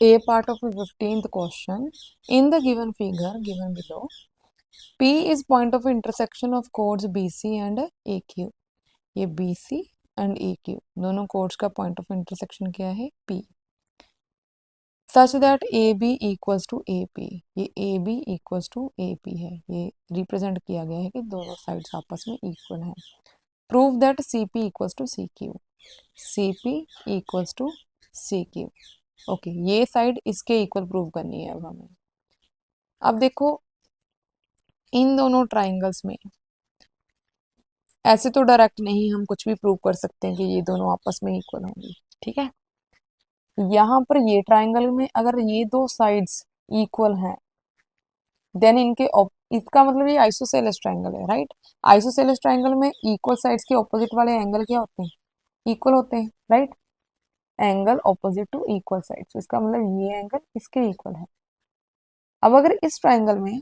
A part of the 15th question. In the given figure given below, P is point of intersection of chords BC and AQ. ये BC and AQ दोनों chords का point of intersection क्या है? P. Such that AB equals to AP. ये AB equals to AP है. ये represent किया गया है कि दोनों sides आपस में equal हैं. Prove that CP equals to CQ. CP equals to CQ. Okay ये साइड इसके इक्वल प्रूव करनी है अब हमें. अब देखो इन दोनों ट्राइंगल्स में ऐसे तो डायरेक्ट नहीं हम कुछ भी प्रूव कर सकते हैं कि ये दोनों आपस में इक्वल होंगी. ठीक है, यहाँ पर ये ट्राइंगल में अगर ये दो साइड्स इक्वल हैं देन इनके इसका मतलब ये आइसोसेलेस ट्राइंगल है. राइट, आइसोसेलेस ट्राइंगल में इक्वल साइड्स के ऑपोजिट वाले एंगल क्या होते हैं? इक्वल होते हैं. Right, angle opposite to equal sides, इसका मतलब ये एंगल इसके इक्वल है. अब अगर इस ट्राइंगल में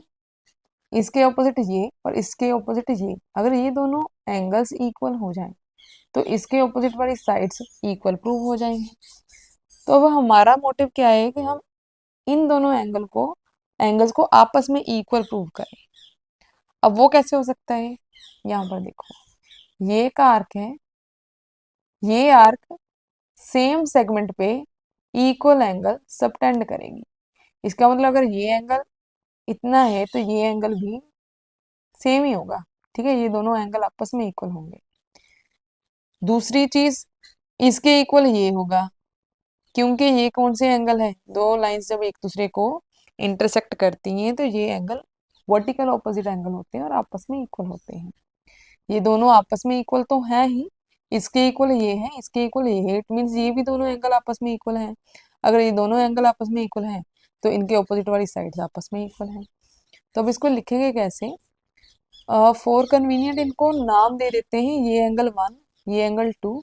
इसके ऑपोजिट ये और इसके ऑपोजिट ये, अगर ये दोनों एंगल्स इक्वल हो जाएं तो इसके ऑपोजिट वाली साइड्स इक्वल प्रूव हो जाएंगे. तो अब हमारा मोटिव क्या है कि हम इन दोनों एंगल्स को आपस में इक्वल प्रूव करें. अब वो कैसे हो सकता है? यहाँ पर देखो ये एक आर्क है, ये आर्क सेम सेगमेंट पे इक्वल एंगल सबटेंड करेगी. इसका मतलब अगर ये एंगल इतना है तो ये एंगल भी सेम ही होगा. ठीक है, ये दोनों एंगल आपस में इक्वल होंगे. दूसरी चीज इसके इक्वल ये होगा क्योंकि ये कौन से एंगल है? दो लाइंस जब एक दूसरे को इंटरसेक्ट करती हैं तो ये एंगल वर्टिकल ऑपोजिट एंगल होते हैं और आपस में इक्वल होते हैं. ये दोनों आपस में इक्वल तो है ही, इसके इक्वल ये है, इसके इक्वल ये है. इट मीन्स ये भी दोनों एंगल आपस में इक्वल हैं. अगर ये दोनों एंगल आपस में इक्वल हैं तो इनके ऑपोजिट वाली साइड्स आपस में इक्वल हैं. तो अब इसको लिखेंगे कैसे? फॉर कन्वीनियंट इनको नाम दे देते हैं. ये एंगल 1, ये एंगल 2,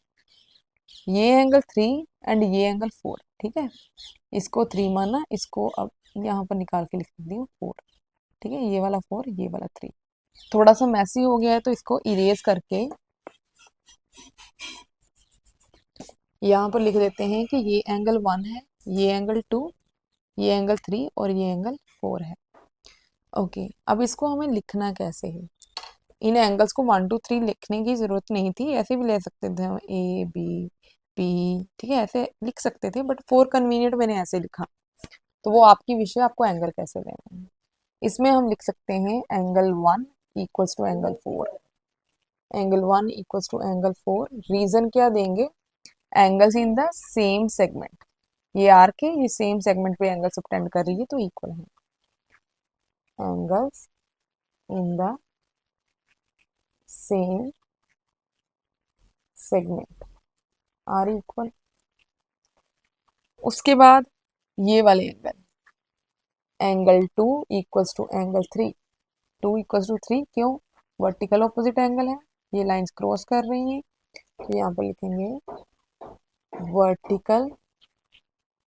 ये एंगल 3 एंड ये एंगल 4. ठीक है, इसको 3 माना, इसको अब यहाँ पर निकाल के लिख दी हूँ 4. ठीक है, ये वाला 4, ये वाला 3. थोड़ा सा मैसी हो गया है तो इसको इरेज करके यहाँ पर लिख देते हैं कि ये एंगल 1 है, ये एंगल 2, ये एंगल 3 और ये एंगल 4 है. ओके, अब इसको हमें लिखना कैसे है? इन एंगल्स को 1 2 3 लिखने की जरूरत नहीं थी, ऐसे भी ले सकते थे हम ए बी पी. ठीक है, ऐसे लिख सकते थे बट फॉर कन्वीनियंट मैंने ऐसे लिखा. तो वो आपकी विषय, आपको एंगल कैसे लेना है. इसमें हम लिख सकते हैं angle 1 equals to angle 4. Angle 1 equals to angle 4. Reason क्या देंगे? Angles in the same segment. ये आर्क है, ये सेम सेगमेंट पे एंगल सबटेंड कर रही है तो इक्वल है. Angles in the same segment are equal. उसके बाद ये वाले angle 2 equals to angle 3. 2 equals to 3 क्यों? वर्टिकल ऑपोजिट एंगल है, ये लाइंस क्रॉस कर रही हैं तो यहाँ पर लिखेंगे वर्टिकल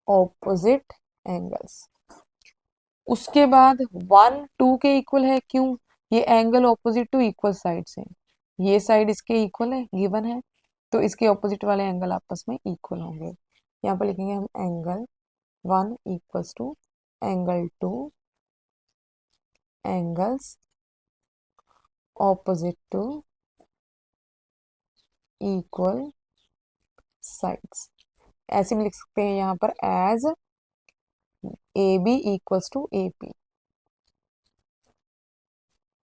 ऑपोजिट एंगल्स. उसके बाद 1 2 के इक्वल है क्यों? ये angle opposite to equal sides हैं, ये साइड इसके इक्वल है, गिवन है, तो इसके ऑपोजिट वाले एंगल आपस में इक्वल होंगे. यहाँ पर लिखेंगे हम angle 1 equals to angle 2 angles opposite to equal sides. ऐसे भी लिख सकते हैं यहाँ पर as A B equals to A P.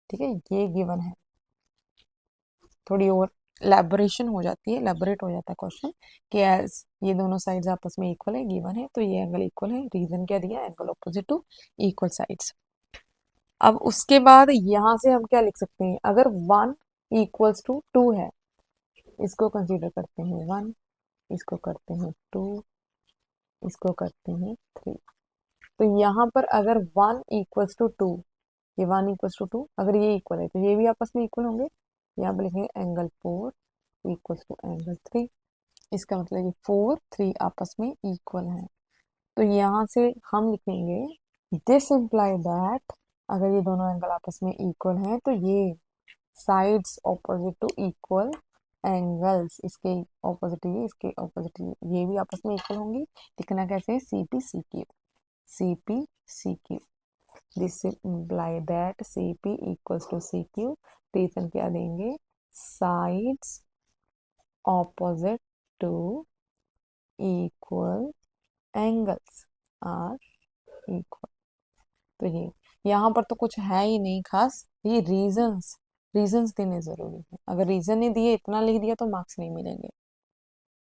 ठीक है, ये गिवन है. थोड़ी और एलैबोरेशन हो जाती है, एलैबोरेट हो जाता है क्वेश्चन कि एज ये दोनों साइड्स आपस में इक्वल है, गिवन है, तो ये एंगल इक्वल है. रीजन क्या दिया? Angle opposite to equal sides. अब उसके बाद यहाँ से हम क्या लिख सकते हैं? अगर 1 इक्वल्स टू 2 है, इसको कंसीडर करते हैं 1, इसको करते हैं 2, इसको करते हैं 3. तो यहाँ पर अगर 1 इक्वल्स टू 2, ये 1 इक्वल्स टू 2, अगर ये इक्वल है तो ये भी आपस में इक्वल होंगे. यहाँ पर लिखेंगे एंगल 4 इक्वल्स टू एंगल 3. इसका मतलब ये 4 3 आपस में इक्वल है. तो यहाँ से हम लिखेंगे दिस इम्प्लाई दैट अगर ये दोनों एंगल आपस में इक्वल हैं तो ये sides opposite to equal angles, इसके ऑपोजिट ये, इसके ऑपोजिट ये भी आपस में इक्वल होंगी। लिखना कैसे है, C P C Q, C P C Q. This imply that C P equals to C Q. Reason क्या देंगे, sides opposite to equal angles are equal. तो ये यहाँ पर तो कुछ है ही नहीं खास, ये रीजंस, रीजंस देने जरूरी है। अगर रीजन नहीं दिए, इतना लिख दिया तो मार्क्स नहीं मिलेंगे।